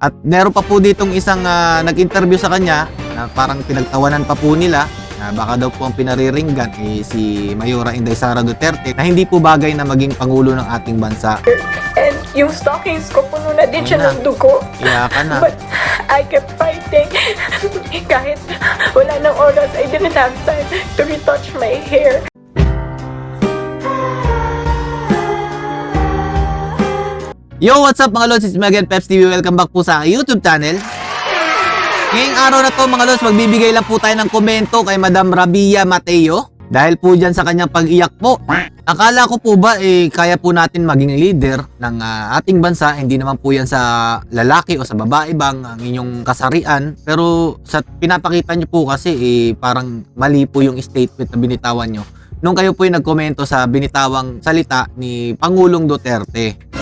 At meron pa po ditong isang nag-interview sa kanya na parang pinagtawanan pa po nila na baka daw po ang pinariringgan si Mayora Inday Sara Duterte na hindi po bagay na maging pangulo ng ating bansa. And yung stockings ko puno na din siya ng dugo. Iyakan na. But I kept fighting. Kahit wala nang oras, I didn't have time to retouch my hair. Yo, what's up mga lods? It's Megan Peps TV. Welcome back po sa YouTube channel. Ngayong araw na to mga lods, magbibigay lang po tayo ng komento kay Madam Rabia Mateo. Dahil po dyan sa kanyang pag-iyak po. Akala ko po ba kaya po natin maging leader ng ating bansa. Hindi naman po yan sa lalaki o sa babae bang ang inyong kasarian. Pero sa pinapakita nyo po kasi parang mali po yung statement na binitawan nyo nung kayo po yung nagkomento sa binitawang salita ni Pangulong Duterte.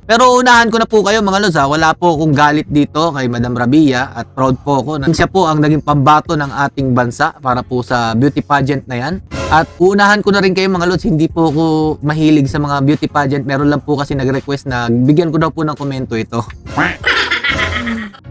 Pero unahan ko na po kayo mga lods, wala po akong galit dito kay Madam Rabia at proud po ako na siya po ang naging pambato ng ating bansa para po sa beauty pageant na yan. At unahan ko na rin kayo mga lods, hindi po ako mahilig sa mga beauty pageant, meron lang po kasi nag-request na bigyan ko daw po ng komento ito.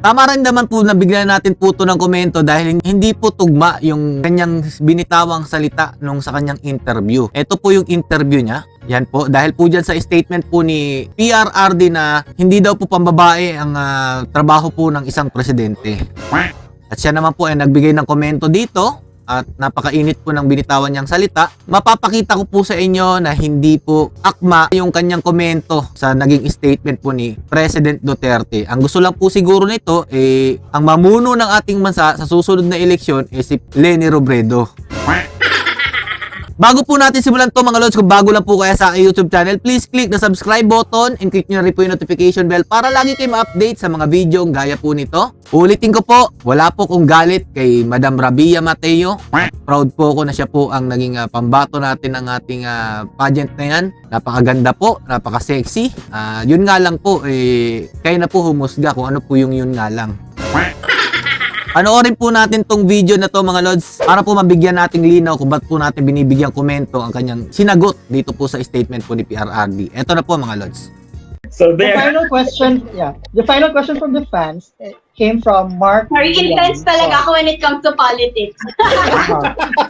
Tama rin naman po na bigyan natin po ito ng komento dahil hindi po tugma yung kanyang binitawang salita nung sa kanyang interview. Ito po yung interview niya. Yan po, dahil po dyan sa statement po ni PRRD na hindi daw po pambabae ang trabaho po ng isang presidente. At siya naman po ay nagbigay ng komento dito at napakainit po ng binitawan niyang salita. Mapapakita ko po sa inyo na hindi po akma yung kanyang komento sa naging statement po ni President Duterte. Ang gusto lang po siguro nito ang mamuno ng ating bansa sa susunod na eleksyon si Leni Robredo. Bago po natin simulan to mga lods, kung bago lang po kaya sa aking YouTube channel, please click the subscribe button and click nyo na rin po yung notification bell para lagi kayo ma-update sa mga video gaya po nito. Ulitin ko po, wala po kong galit kay Madam Rabia Mateo. Proud po ako na siya po ang naging pambato natin ng ating pageant na yan. Napakaganda po, napaka-sexy. Yun nga lang po, kayo na po humusga kung ano po yung yun nga lang. Panoorin po natin tong video na to mga lods para po mabigyan nating linaw kung ba't po natin binibigyang komento ang kanyang sinagot dito po sa statement po ni PRRD. Ito na po mga lods. So The there. final question, the final question from the fans came from Mark. Very intense talaga ako when it comes to politics.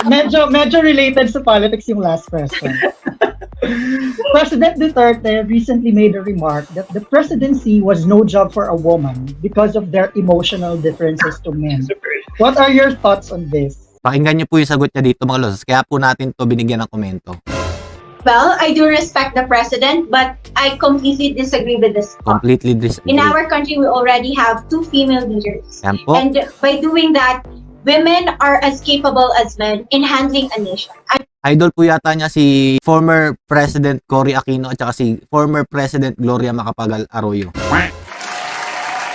Medyo related sa politics yung last question. President Duterte recently made a remark that the presidency was no job for a woman because of their emotional differences to men. What are your thoughts on this? Pakinggan niyo po yung sagot niya dito mga lods. Kaya po natin to binigyan ng komento. Well, I do respect the president, but I completely disagree with this. Completely disagree. In our country, we already have 2 female leaders. Yan po. And by doing that, women are as capable as men in handling a nation. Idol po yata niya si former President Cory Aquino at saka si former President Gloria Macapagal Arroyo. I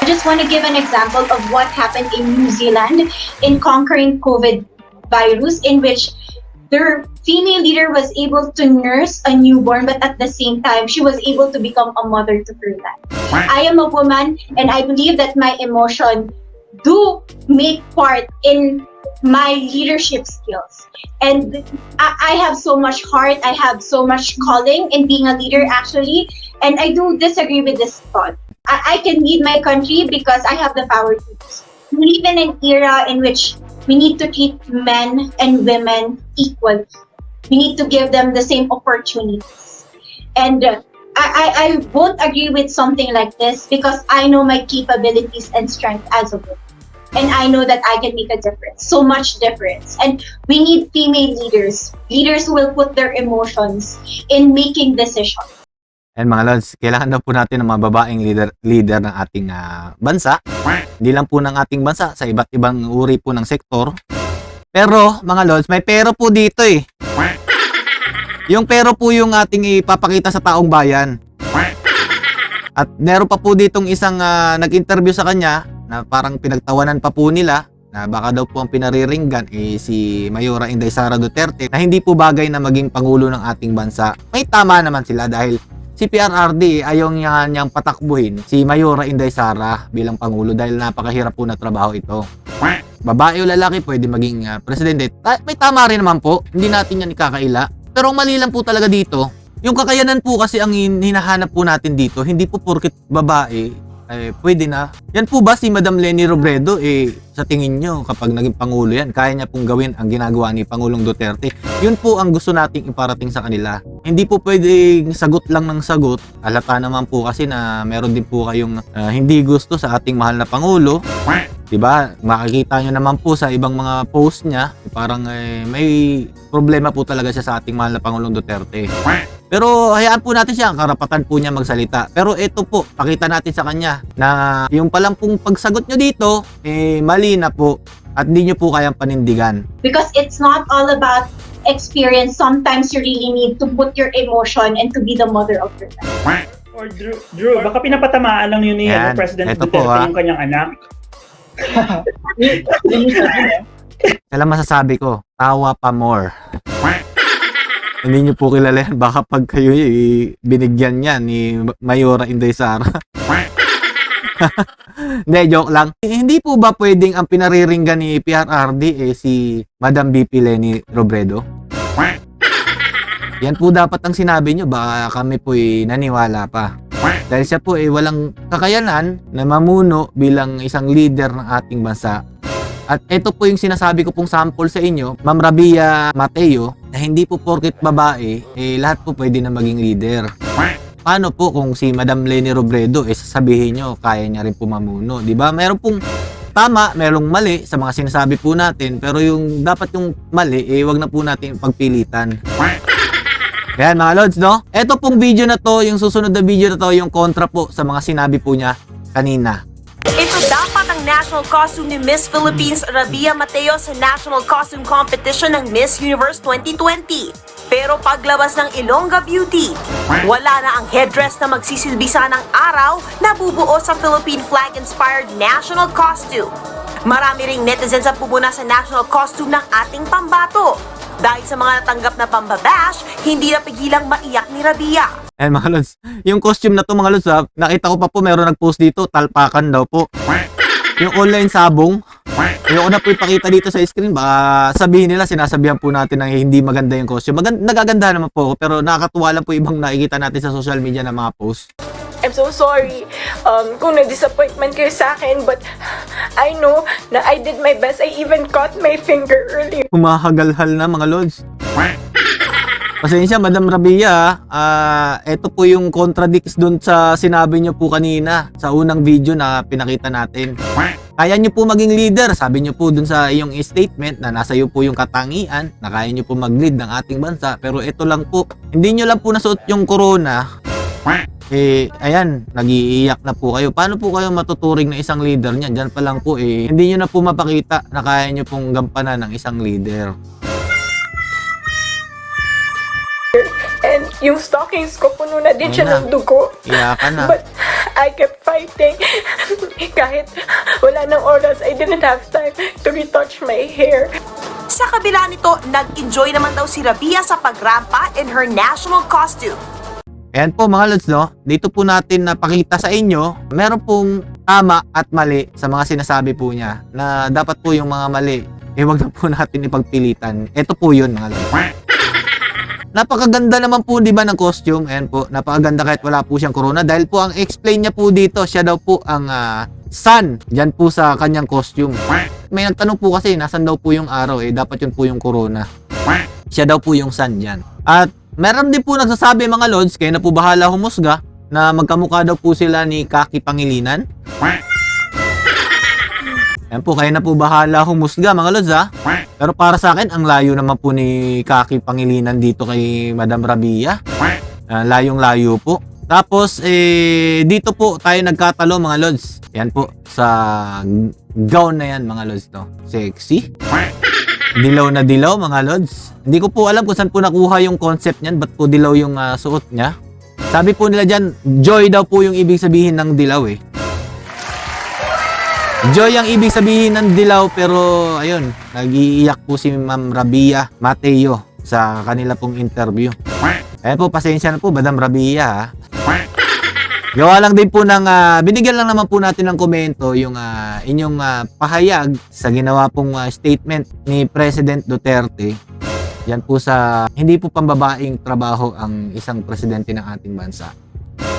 just want to give an example of what happened in New Zealand in conquering COVID virus, in which their female leader was able to nurse a newborn, but at the same time, she was able to become a mother to her land. I am a woman, and I believe that my emotion do make part in my leadership skills. And I have so much heart, I have so much calling in being a leader actually, and I do disagree with this thought. I can lead my country because I have the power to. We live in an era in which we need to treat men and women equally. We need to give them the same opportunities. And I won't agree with something like this because I know my capabilities and strength as a woman. And I know that I can make a difference, so much difference. And we need female leaders, leaders who will put their emotions in making decisions. And mga lods, kailangan daw po natin ng mga babaeng leader ng ating bansa. Hindi lang po ng ating bansa, sa iba't ibang uri po ng sektor. Pero mga lods, may pero po dito Yung pero po yung ating ipapakita sa taong bayan. At meron pa po ditong isang nag-interview sa kanya na parang pinagtawanan pa po nila na baka daw po ang pinariringgan si Mayora Inday Sara Duterte na hindi po bagay na maging pangulo ng ating bansa. May tama naman sila dahil si PRRD ayaw niyang patakbuhin si Mayora Inday Sara bilang pangulo dahil napakahirap po na trabaho ito. Babae o lalaki pwede maging presidente. May tama rin naman po, hindi natin yan ikakaila. Pero ang mali lang po talaga dito, yung kakayanan po kasi ang hinahanap po natin dito, hindi po porket babae pwede na. Yan po ba si Madam Leni Robredo, sa tingin nyo, kapag naging Pangulo yan, kaya niya pong gawin ang ginagawa ni Pangulong Duterte? Yun po ang gusto nating iparating sa kanila. Hindi po pwedeng sagot lang ng sagot. Halata naman po kasi na meron din po kayong hindi gusto sa ating mahal na Pangulo. Diba? Makikita nyo naman po sa ibang mga post niya, parang may problema po talaga siya sa ating mahal na Pangulong Duterte. Pero hayaan po natin siya, ang karapatan po niya magsalita. Pero ito po, pakita natin sa kanya na yung palang pong pagsagot nyo dito, mali na po at hindi nyo po kayang panindigan. Because it's not all about experience. Sometimes you really need to put your emotion and to be the mother of your child. Or Drew, baka pinapatamaan lang yun ni Yan, President eto Duterte po, yung kanyang anak. Kailan masasabi ko, tawa pa more. Hindi nyo po kilala yan. Baka pag kayo binigyan niya ni Mayora Inday Sara. Hindi, joke lang. Hindi po ba pwedeng ang pinariringgan ni PRRD si Madam BP Leni Robredo? Yan po dapat ang sinabi nyo. Baka kami po naniwala pa. Dahil siya po walang kakayanan na mamuno bilang isang leader ng ating bansa. At ito po yung sinasabi ko pong sample sa inyo, Ma'am Rabia Mateo, na hindi po porket babae, lahat po pwede na maging leader. Paano po kung si Madam Leni Robredo, sasabihin nyo, kaya niya rin po mamuno, di ba? Meron pong tama, merong mali sa mga sinasabi po natin, pero yung dapat yung mali, wag na po natin pagpilitan. Yan mga Lods, no? Ito pong video na to, yung susunod na video na to, yung kontra po sa mga sinabi po niya kanina. Ito dapat ang national costume ni Miss Philippines Rabia Mateo sa National Costume Competition ng Miss Universe 2020. Pero paglabas ng Ilongga Beauty, wala na ang headdress na magsisilbi sana ng araw na bubuo sa Philippine flag-inspired national costume. Marami ring netizens ang pumuna sa national costume ng ating pambato. Dahil sa mga natanggap na pambabash, hindi napigilang maiyak ni Rabia. Ayan mga Lods, yung costume na to mga Lods, nakita ko pa po meron nag-post dito, talpakan daw po. Yung online sabong, ayoko na po ipakita dito sa screen, baka sabihin nila, sinasabihan po natin na hindi maganda yung costume. Nagaganda naman po, pero nakakatuwa lang po ibang nakikita natin sa social media na mga post. I'm so sorry kung na-disappointment kayo sa akin, but I know na I did my best. I even cut my finger earlier. Humahagalhal na mga Lods. Pasensya, Madam Rabia, ito po yung contradicts dun sa sinabi nyo po kanina sa unang video na pinakita natin. Kaya nyo po maging leader, sabi nyo po dun sa iyong statement na nasa iyo po yung katangian, na kaya nyo po mag-lead ng ating bansa. Pero ito lang po, hindi nyo lang po nasuot yung corona, ayan, nag-iiyak na po kayo. Paano po kayo matuturing na isang leader niyan? Diyan pa lang po hindi nyo na po mapakita na kaya nyo pong gampanan ng isang leader. And yung stockings ko, puno na din siya ng dugo. Iyakan na. But I kept fighting. Kahit wala nang oras, I didn't have time to retouch my hair. Sa kabila nito, nag-enjoy naman daw si Rabia sa pagrampa in her national costume. Ayan po mga Lods, no? Dito po natin napakita sa inyo, meron pong tama at mali sa mga sinasabi po niya, na dapat po yung mga mali, wag na po natin ipagpilitan. Ito po yun mga Lods. Napakaganda naman po, di ba, ng costume. Ayan po, napakaganda kahit wala po siyang corona. Dahil po ang explain niya po dito, siya daw po ang sun. Diyan po sa kanyang costume. May nagtanong po kasi, nasan daw po yung araw? Dapat yun po yung corona. Siya daw po yung sun dyan. At meron din po nagsasabi mga Lods, kayo na po bahala humusga, na magkamukha daw po sila ni Kaki Pangilinan. Ayan po, kayo na po bahala humusga mga Lods ha. Pero para sa akin, ang layo naman po ni Kaki Pangilinan dito kay Madam Rabia. Layong-layo po. Tapos, dito po tayo nagkatalo mga Lods. Yan po, sa gown na yan mga Lods to. Sexy. Dilaw na dilaw mga Lods. Hindi ko po alam kung saan po nakuha yung concept niyan. Ba't po dilaw yung suot niya? Sabi po nila dyan, joy daw po yung ibig sabihin ng dilaw Joy ang ibig sabihin ng dilaw, pero ayun, nag-iiyak po si Ma'am Rabia Mateo sa kanila pong interview. Ayan po, pasensya na po, Madam Rabia ha. Gawa lang din po ng, binigyan lang naman po natin ng komento yung inyong pahayag sa ginawa pong statement ni President Duterte. Yan po sa, hindi po pambabaing trabaho ang isang presidente ng ating bansa.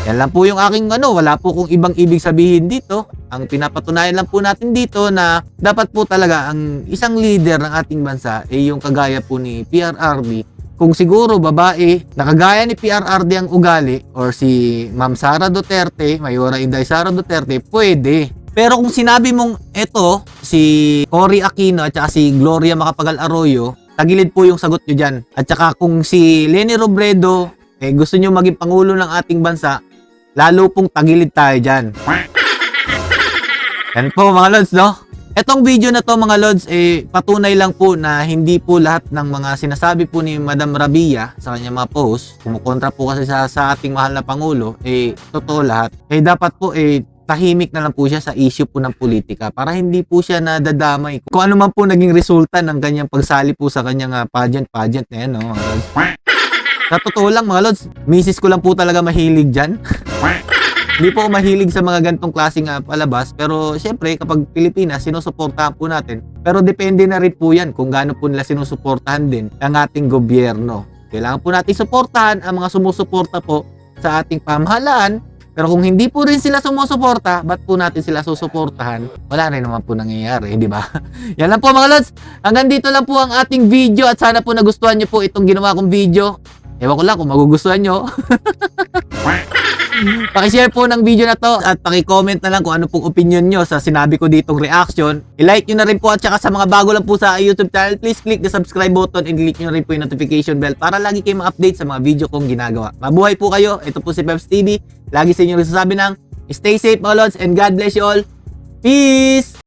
Yan lang po yung aking wala po kung ibang ibig sabihin dito. Ang pinapatunayan lang po natin dito na dapat po talaga ang isang leader ng ating bansa ay yung kagaya po ni PRRD. Kung siguro babae, nakagaya ni PRRD ang ugali or si Ma'am Sara Duterte, Mayora Inday Sara Duterte, pwede. Pero kung sinabi mong eto, si Cory Aquino at saka si Gloria Macapagal Arroyo, tagilid po yung sagot nyo dyan. At saka kung si Leni Robredo, gusto nyo maging pangulo ng ating bansa, lalo pong tagilid tayo dyan. Yan po mga lods, no? Etong video na to mga lods, patunay lang po na hindi po lahat ng mga sinasabi po ni Madam Rabia sa kanyang mga post, kumukontra po kasi sa ating mahal na Pangulo, totoo lahat. Dapat po, tahimik na lang po siya sa issue po ng politika para hindi po siya nadadamay. Kung ano man po naging resulta ng kanyang pagsali po sa kanyang pageant na yan, no, mga lods. Sa totoo lang mga lods, misis ko lang po talaga mahilig dyan. Hindi po ako mahilig sa mga gantong klaseng palabas, pero syempre kapag Pilipinas, sinusuportahan po natin. Pero depende na rin po yan kung gaano po nila sinusuportahan din ang ating gobyerno. Kailangan po natin suportahan ang mga sumusuporta po sa ating pamahalaan. Pero kung hindi po rin sila sumusuporta, ba't po natin sila susuportahan? Wala rin naman po nangyayari, di ba? Yan lang po mga lods. Hanggang dito lang po ang ating video at sana po nagustuhan nyo po itong ginawa kong video. Ewan ko lang kung magugustuhan nyo. Pakishare po ng video na to at pakicomment na lang kung ano pong opinion nyo sa sinabi ko ditong reaction. I-like nyo na rin po at saka sa mga bago lang po sa YouTube channel, please click the subscribe button and click nyo rin po yung notification bell para lagi kayong ma-update sa mga video kong ginagawa. Mabuhay po kayo. Ito po si Peps TV. Lagi sa inyo rin sasabi ng stay safe mga lods and God bless you all. Peace!